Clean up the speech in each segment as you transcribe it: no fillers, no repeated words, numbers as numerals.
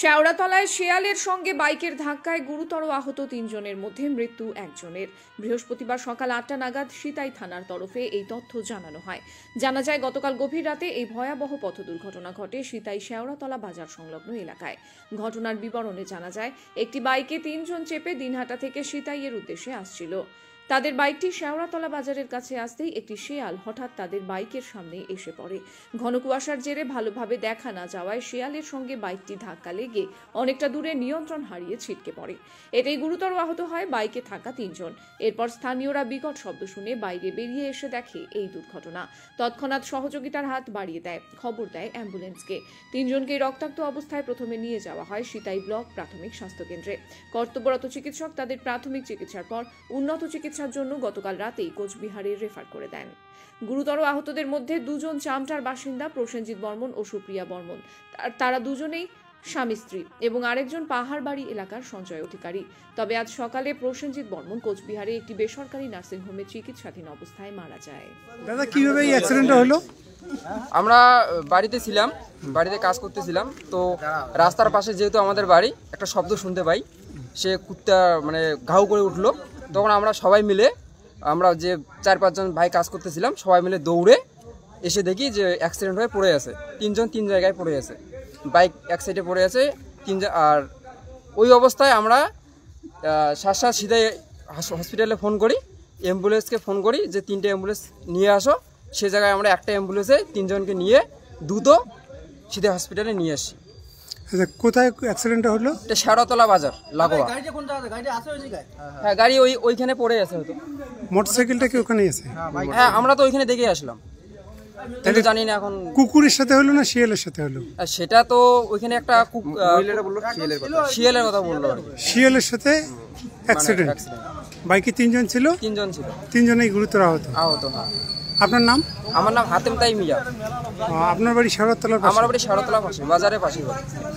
শেওড়াতলায় শেয়ালের সঙ্গে বাইকের ধাক্কায় গুরুতর আহত 3 জনের মধ্যে মৃত্যু একজনের। বৃহস্পতিবার সকাল 8টা নাগাদ সিতাই থানার তরফে এই তথ্য জানানো হয়। জানা যায়, গতকাল গভীর রাতে এই ভয়াবহ পথ দুর্ঘটনা ঘটে সিতাই শেওড়াতলা বাজার সংলগ্ন এলাকায়। ঘটনার বিবরণে জানা যায়, একটি বাইকে 3 জন চেপে দিনহাটা থেকে সিতাইয়ের উদ্দেশ্যে আসছিল। তাদের বাইকটি শেওড়াতলা বাজারের কাছে আসতেই একটি শেয়াল হঠাৎ তাদের বাইকের সামনে এসে পড়ে। ঘন কুয়াশার জেরে ভালোভাবে দেখা না যাওয়ায় শেয়ালের সঙ্গে বাইকটি ধাক্কা লেগে অনেকটা দূরে নিয়ন্ত্রণ হারিয়ে ছিটকে পড়ে। এতেই গুরুতর আহত হয় বাইকে থাকা 3 জন। এরপর স্থানীয়রা বিকট শব্দ শুনে বাইরে বেরিয়ে এসে দেখে এই দুর্ঘটনা। তৎক্ষণাৎ সহযোগিতার হাত বাড়িয়ে দেয়, খবর দেয় অ্যাম্বুলেন্সকে। 3 জনকে রক্তাক্ত অবস্থায় প্রথমে নিয়ে যাওয়া হয় সিতাই ব্লক প্রাথমিক স্বাস্থ্যকেন্দ্রে। কর্তব্যরত চিকিৎসক তাদের প্রাথমিক চিকিৎসার পর উন্নত চিকিৎসার জন্য গতকাল রাতেই কোচবিহারে রেফার করে দেন। গুরুতর আহতদের মধ্যে 2 জন চামটার বাসিন্দা প্রসেনজিৎ বর্মন ও সুপ্রিয়া বর্মন। তারা দুজনেই স্বামী স্ত্রী এবং আরেকজন পাহাড়বাড়ি এলাকার সঞ্চয় অধিকারী। তবে আজ সকালে প্রসেনজিৎ বর্মন কোচবিহারে একটি বেসরকারি নার্সিংহোমে চিকিৎসাধীন অবস্থায় মারা যায়। দাদা, কিভাবে এই অ্যাক্সিডেন্টটা হলো? আমরা বাড়িতে ছিলাম, বাড়িতে কাজ করতেছিলাম, তো রাস্তার পাশে যেহেতু আমাদের বাড়ি, একটা শব্দ শুনতে পাই, সে কুত্তা মানে ঘাউ করে উঠলো। তখন আমরা সবাই মিলে, আমরা যে 4-5 জন ভাই কাজ করতেছিলাম, সবাই মিলে দৌড়ে এসে দেখি যে অ্যাক্সিডেন্ট হয়ে পড়ে আছে। 3 জন 3 জায়গায় পড়ে আছে, বাইক এক সাইডে পড়ে আছে 3 জন। আর ওই অবস্থায় আমরা সিধাই হসপিটালে ফোন করি, অ্যাম্বুলেন্সকে ফোন করি যে 3টে অ্যাম্বুলেন্স নিয়ে আসো। সে জায়গায় আমরা একটা অ্যাম্বুলেন্সে 3 জনকে নিয়ে দ্রুত সিধে হসপিটালে নিয়ে আসি। আচ্ছা, কোথায় অ্যাক্সিডেন্টটা হলো? এটা শেওড়াতলা বাজার লাগোয়া। হ্যাঁ, গাড়ি ওইখানে পড়ে আছে হয়তো। মোটরসাইকেলটা কি ওখানেই আছে? হ্যাঁ, আমরা তো ওইখানে দেখে আসলাম, তাহলে জানি না এখন কুকুরের সাথে হলো না শিয়ালের সাথে হলো। সেটা তো ওইখানে একটা শিয়ালের কথা বললো আর কি। শিয়ালের সাথে অ্যাক্সিডেন্ট। বাইকে 3 জন ছিল? 3 জন ছিল। 3 জনেই গুরুতর আহত। হ্যাঁ। আপনার নাম? আমার নাম হাতেম তাই মিয়া। আপনার বাড়ি শেওড়াতলার পাশে? আমার বাড়ি শেওড়াতলা পাশে, বাজারের পাশে।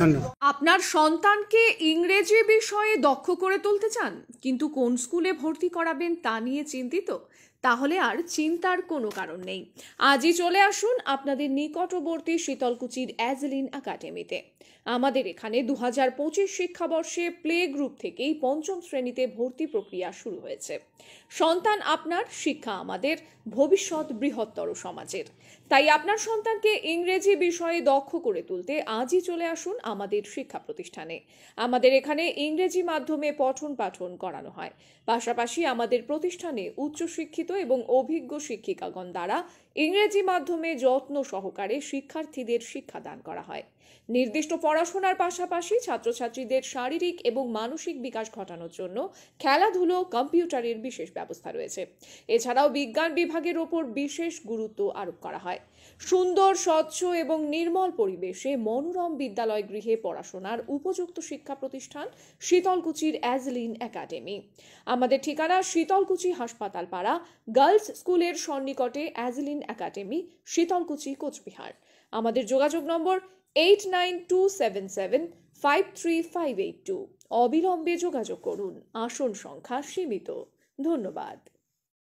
ধন্যবাদ। আপনার সন্তানকে ইংরেজি বিষয়ে দক্ষ করে তুলতে চান, কিন্তু কোন স্কুলে ভর্তি করাবেন তা নিয়ে চিন্তিত? তাহলে আর চিন্তার কোনো কারণ নেই। আজই চলে আসুন আপনাদের নিকটবর্তী শীতলকুচির অ্যাজলিন একাডেমিতে। আমাদের এখানে 2025 শিক্ষাবর্ষে প্লে গ্রুপ থেকেই 5ম শ্রেণীতে ভর্তি প্রক্রিয়া শুরু হয়েছে। সন্তান আপনার, শিক্ষা আমাদের, ভবিষ্যৎ বৃহত্তর সমাজের। তাই আপনার সন্তানকে ইংরেজি বিষয়ে দক্ষ করে তুলতে আজই চলে আসুন আমাদের শিক্ষা প্রতিষ্ঠানে। আমাদের এখানে ইংরেজি মাধ্যমে পঠন পাঠন করানো হয়। পাশাপাশি আমাদের প্রতিষ্ঠানে উচ্চশিক্ষিত এবং অভিজ্ঞ শিক্ষিকাগণ দ্বারা ইংরেজি মাধ্যমে যত্ন সহকারে শিক্ষার্থীদের শিক্ষাদান করা হয়। নির্দিষ্ট পড়াশোনার পাশাপাশি ছাত্রছাত্রীদের শারীরিক এবং মানসিক বিকাশ ঘটানোর জন্য খেলাধুলো, কম্পিউটারের বিশেষ ব্যবস্থা রয়েছে। এছাড়াও বিজ্ঞান বিভাগের ওপর বিশেষ গুরুত্ব আরোপ করা হয়। সুন্দর, স্বচ্ছ এবং নির্মল পরিবেশে মনোরম বিদ্যালয় গৃহে পড়াশোনার উপযুক্ত শিক্ষা প্রতিষ্ঠান শীতলকুচির অ্যাজলিন একাডেমি। আমাদের ঠিকানা শীতলকুচি হাসপাতাল পাড়া, গার্লস স্কুলের সন্নিকটে অ্যাজলিন একাডেমি, শীতলকুচি, কোচবিহার। আমাদের যোগাযোগ নম্বর 8927753582। অবিলম্বে যোগাযোগ করুন। আসন সংখ্যা সীমিত। ধন্যবাদ।